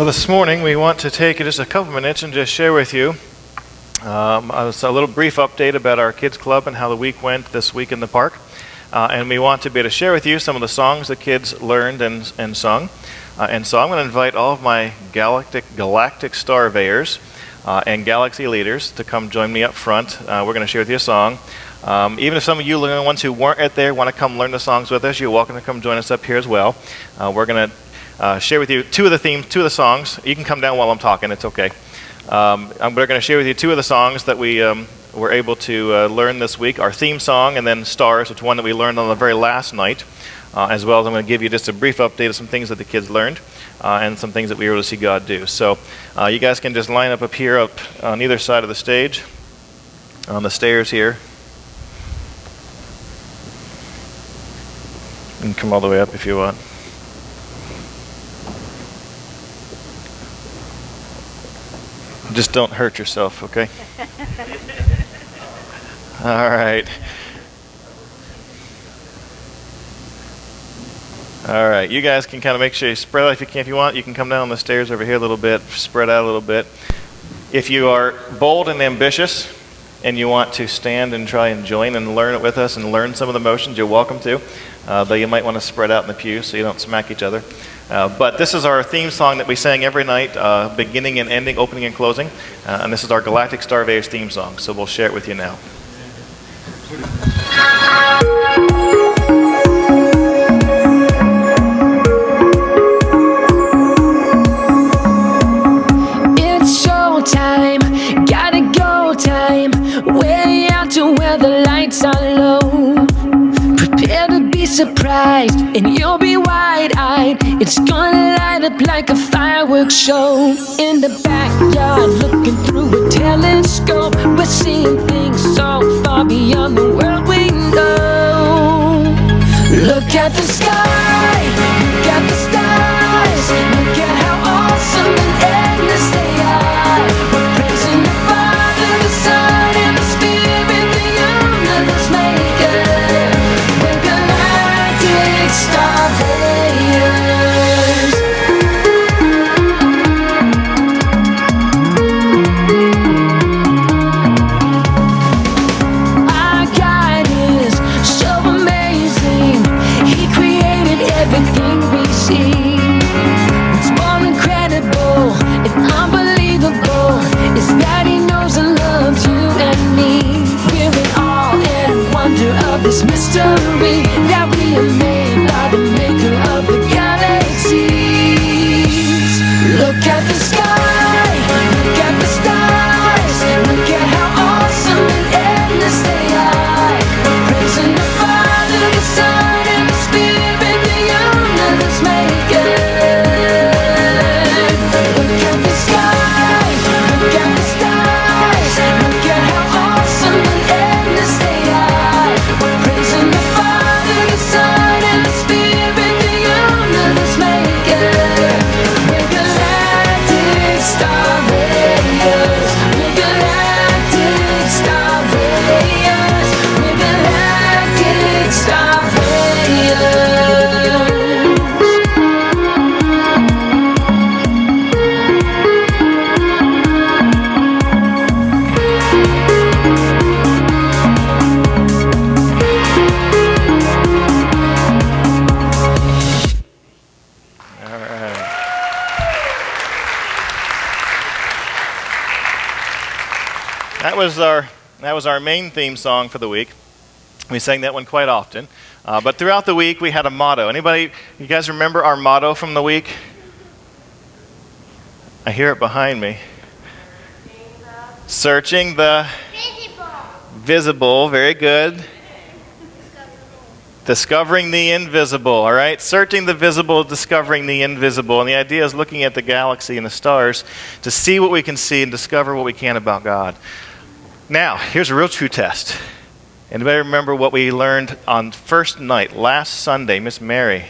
Well, this morning we want to take just a couple minutes and just share with you a little brief update about our kids club and how the week went this week in the park. And we want to be able to share with you some of the songs the kids learned and sung. And so I'm going to invite all of my galactic starveyors and galaxy leaders to come join me up front. We're going to share with you a song. Even if some of you, the ones who weren't there, want to come learn the songs with us, you're welcome to come join us up here as well. We're going to share with you two of the songs. You can come down while I'm talking, it's okay. We're going to share with you two of the songs that we were able to learn this week. Our theme song and then Stars, which is one that we learned on the very last night. As well as I'm going to give you just a brief update of some things that the kids learned and some things that we were able to see God do. So you guys can just line up here up on either side of the stage, on the stairs here. You can come all the way up if you want. Just don't hurt yourself, okay? All right. All right, you guys can kind of make sure you spread out if you can. If you want, you can come down the stairs over here a little bit, spread out a little bit. If you are bold and ambitious and you want to stand and try and join and learn it with us and learn some of the motions, you're welcome to. Though you might want to spread out in the pew so you don't smack each other. But this is our theme song that we sang every night, beginning and ending, opening and closing. And this is our Galactic Starveyors theme song, so we'll share it with you now. It's showtime, gotta go time, way out to where the lights are low. Prepare to be surprised, and you'll be wide-eyed. It's gonna light up like a fireworks show. In the backyard, looking through a telescope, we're seeing things so far beyond the world we know. Look at the sky, look at the stars, look at how awesome and endless they are. We're praising the Father, the Son, and the Spirit, the universe maker. We're galactic starveyors. Our God is so amazing. He created everything we see. What's more incredible and unbelievable is that He knows and loves you and me. We're in awe and wonder of this mystery, that we are made by the maker of the galaxies. Look at the sky, look at the stars, look at how awesome and endless they are. We're praising the Father, the Son, and the Spirit, the universe maker. Look at the sky, look at the stars, look at how awesome and endless they are. We're praising the Father, the Son, and the Spirit, the universe maker. We're galactic starveyors. We're galactic starveyors. We're galactic starveyors. All right. That was our main theme song for the week. We sang that one quite often. But throughout the week, we had a motto. You guys remember our motto from the week? I hear it behind me. Searching the visible. Very good. Discovering the invisible, all right? Searching the visible, discovering the invisible. And the idea is looking at the galaxy and the stars to see what we can see and discover what we can about God. Now, here's a real true test. Anybody remember what we learned on first night, last Sunday, Miss Mary?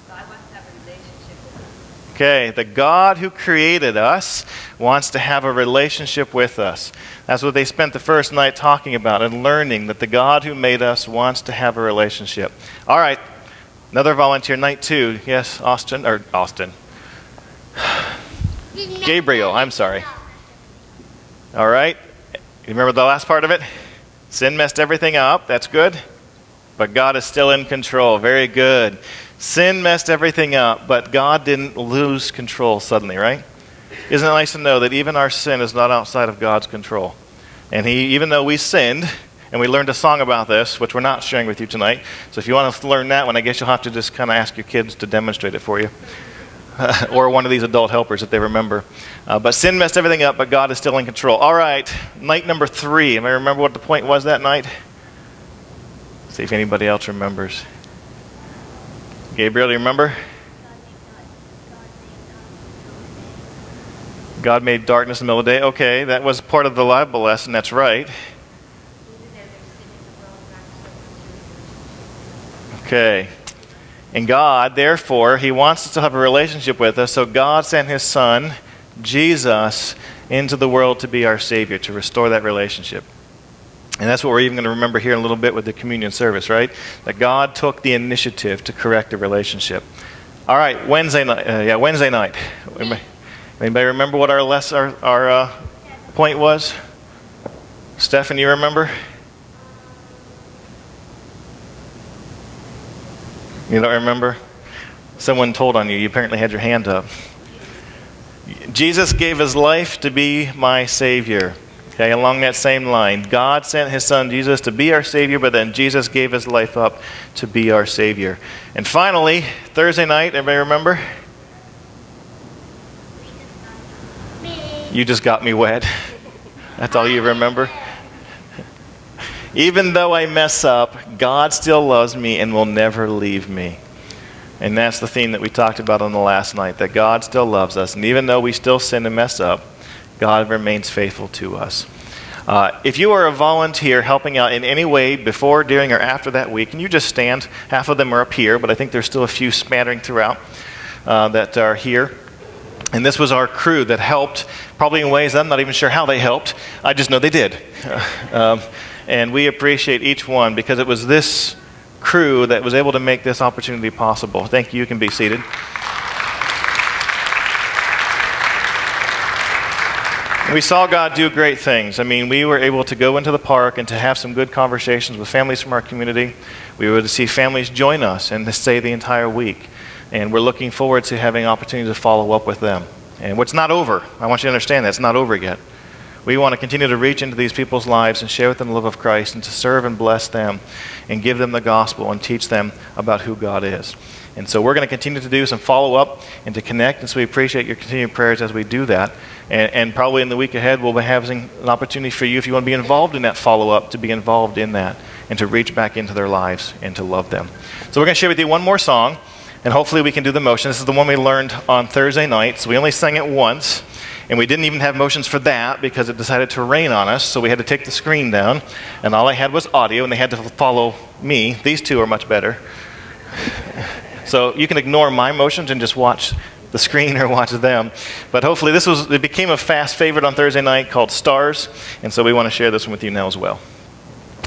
God wants to have a relationship with us. Okay, the God who created us wants to have a relationship with us. That's what they spent the first night talking about and learning, that the God who made us wants to have a relationship. All right, another volunteer, night 2. Yes, Austin. Gabriel, I'm sorry. All right. You remember the last part of it? Sin messed everything up. That's good. But God is still in control. Very good. Sin messed everything up, but God didn't lose control suddenly, right? Isn't it nice to know that even our sin is not outside of God's control? And even though we sinned, and we learned a song about this, which we're not sharing with you tonight, so if you want to learn that one, I guess you'll have to just kind of ask your kids to demonstrate it for you. Or one of these adult helpers if they remember. But sin messed everything up, but God is still in control. All right, night number 3. Anybody remember what the point was that night? See if anybody else remembers. Gabriel, do you remember? God made darkness in the middle of the day. Okay, that was part of the Bible lesson. That's right. Okay. And God, therefore, He wants us to have a relationship with us, so God sent His Son, Jesus, into the world to be our Savior, to restore that relationship. And that's what we're even going to remember here in a little bit with the communion service, right? That God took the initiative to correct the relationship. All right, Wednesday night. Wednesday night. Anybody remember what our point was? Stephen, you remember? You don't remember? Someone told on you. You apparently had your hand up. Jesus gave His life to be my Savior. Okay, along that same line. God sent His Son Jesus to be our Savior, but then Jesus gave His life up to be our Savior. And finally, Thursday night, everybody remember? You just got me wet. That's all you remember? Even though I mess up, God still loves me and will never leave me. And that's the theme that we talked about on the last night, that God still loves us. And even though we still sin and mess up, God remains faithful to us. If you are a volunteer helping out in any way before, during, or after that week, can you just stand? Half of them are up here, but I think there's still a few smattering throughout that are here. And this was our crew that helped, probably in ways I'm not even sure how they helped. I just know they did. And we appreciate each one because it was this crew that was able to make this opportunity possible. Thank you. You can be seated. We saw God do great things. I mean, we were able to go into the park and to have some good conversations with families from our community. We were able to see families join us and to stay the entire week. And we're looking forward to having opportunities to follow up with them. And what's not over, I want you to understand that it's not over yet. We want to continue to reach into these people's lives and share with them the love of Christ and to serve and bless them and give them the gospel and teach them about who God is. And so we're going to continue to do some follow-up and to connect, and so we appreciate your continued prayers as we do that. And probably in the week ahead, we'll be having an opportunity for you, if you want to be involved in that follow-up, to be involved in that and to reach back into their lives and to love them. So we're going to share with you one more song, and hopefully we can do the motion. This is the one we learned on Thursday night, so we only sang it once. And we didn't even have motions for that because it decided to rain on us, so we had to take the screen down. And all I had was audio, and they had to follow me. These two are much better. So you can ignore my motions and just watch the screen or watch them. But hopefully it became a fast favorite on Thursday night called Stars. And so we want to share this one with you now as well.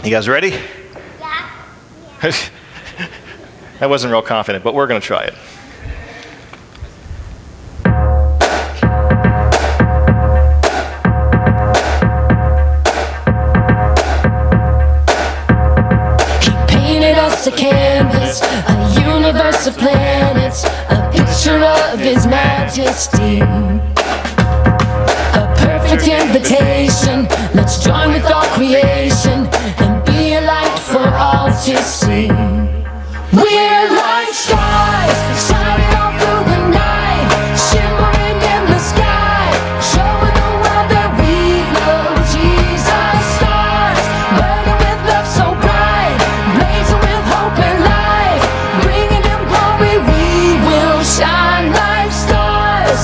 You guys ready? Yeah. I wasn't real confident, but we're going to try it. A canvas, a universe of planets, a picture of His majesty, a perfect invitation. Let's join with all creation and be a light for all to see. We're like stars, shining all through the night, shimmering in the sky, showing the world that we love Jesus. Stars, burning with love so bright, blazing with hope and light, bringing Him glory. We will shine like stars.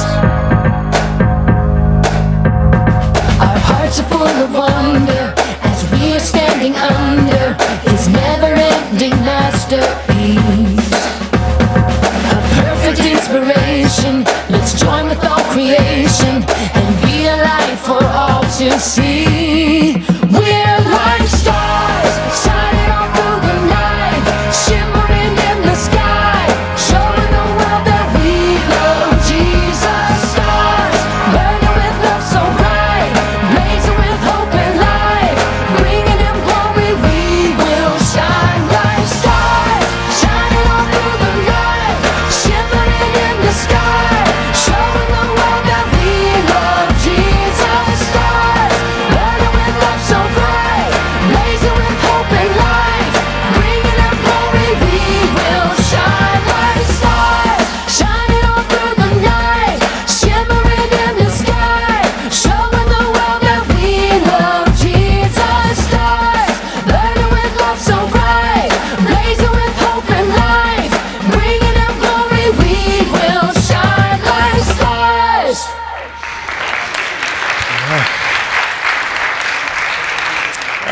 Our hearts are full of wonder as we are standing under His never-ending masterpiece. A perfect inspiration. Let's join with all creation and be a light for all to see. We're like stars, shining all through the night, shimmering in the sky, showing the world that we love Jesus. Stars,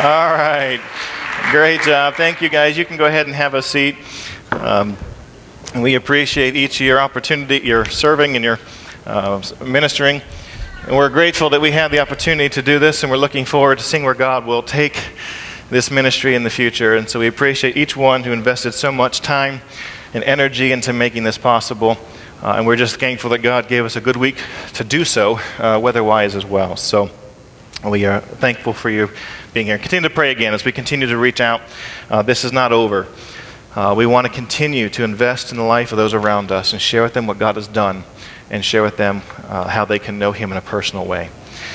All right. Great job. Thank you, guys. You can go ahead and have a seat. And we appreciate each of your opportunity, your serving and your ministering. And we're grateful that we have the opportunity to do this, and we're looking forward to seeing where God will take this ministry in the future. And so we appreciate each one who invested so much time and energy into making this possible. And we're just thankful that God gave us a good week to do so, weather-wise as well. So we are thankful for you being here. Continue to pray again as we continue to reach out. This is not over. We want to continue to invest in the life of those around us and share with them what God has done and share with them how they can know Him in a personal way.